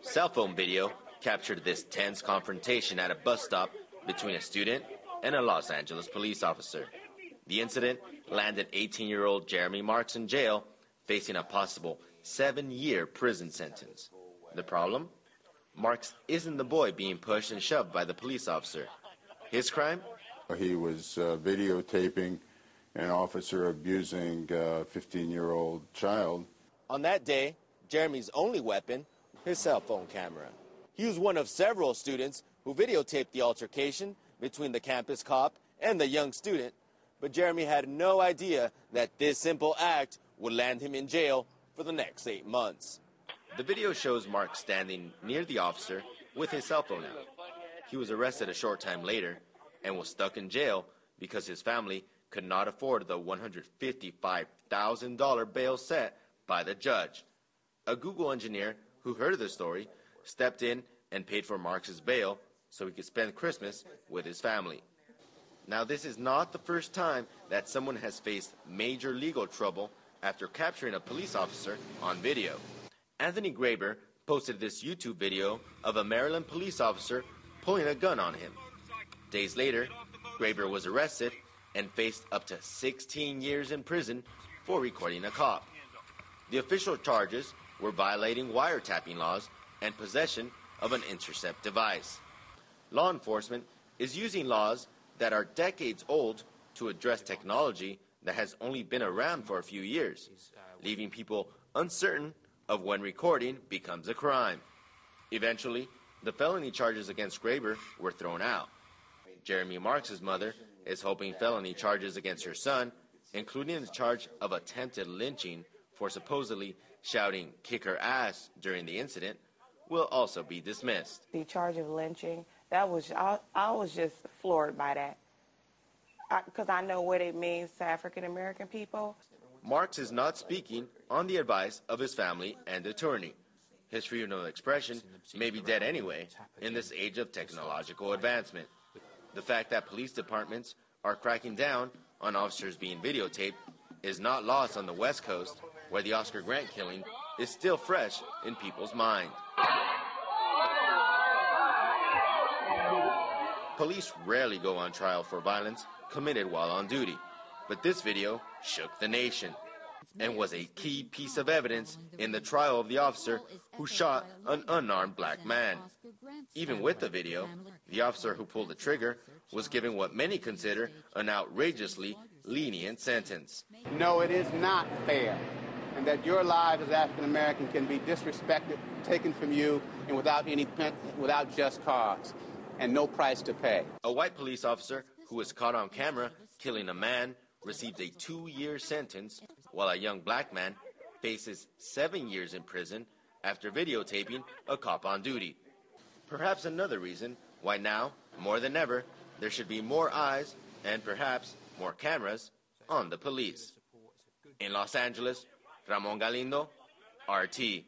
Cell phone video captured this tense confrontation at a bus stop between a student and a Los Angeles police officer. The incident landed 18-year-old Jeremy Marks in jail, facing a possible 7-year prison sentence. The problem? Marks isn't the boy being pushed and shoved by the police officer. His crime? He was videotaping an officer abusing a 15-year-old child. On that day, Jeremy's only weapon, his cell phone camera. He was one of several students who videotaped the altercation between the campus cop and the young student, but Jeremy had no idea that this simple act would land him in jail for the next 8 months. The video shows Mark standing near the officer with his cell phone out. He was arrested a short time later and was stuck in jail because his family could not afford the $155,000 bail set by the judge. A Google engineer who heard of the story stepped in and paid for Marks' bail so he could spend Christmas with his family. Now, this is not the first time that someone has faced major legal trouble after capturing a police officer on video. Anthony Graber posted this YouTube video of a Maryland police officer pulling a gun on him. Days later, Graber was arrested and faced up to 16 years in prison for recording a cop. The official charges were violating wiretapping laws and possession of an intercept device. Law enforcement is using laws that are decades old to address technology that has only been around for a few years, leaving people uncertain of when recording becomes a crime. Eventually, the felony charges against Graber were thrown out. Jeremy Marks' mother is hoping felony charges against her son, including the charge of attempted lynching for supposedly shouting "kick her ass" during the incident, will also be dismissed. The charge of lynching, I was just floored by that, because I know what it means to African American people. Marks is not speaking on the advice of his family and attorney. His freedom of expression may be dead anyway in this age of technological advancement. The fact that police departments are cracking down on officers being videotaped is not lost on the West Coast, where the Oscar Grant killing is still fresh in people's mind. Police rarely go on trial for violence committed while on duty, but this video shook the nation and was a key piece of evidence in the trial of the officer who shot an unarmed black man. Even with the video, the officer who pulled the trigger was given what many consider an outrageously lenient sentence. No, it is not fair, and that your lives as African American can be disrespected, taken from you, and without just cause, and no price to pay. A white police officer who was caught on camera killing a man received a 2-year sentence, while a young black man faces 7 years in prison after videotaping a cop on duty. Perhaps another reason why now, more than ever, there should be more eyes and perhaps more cameras on the police. In Los Angeles, Ramon Galindo, RT.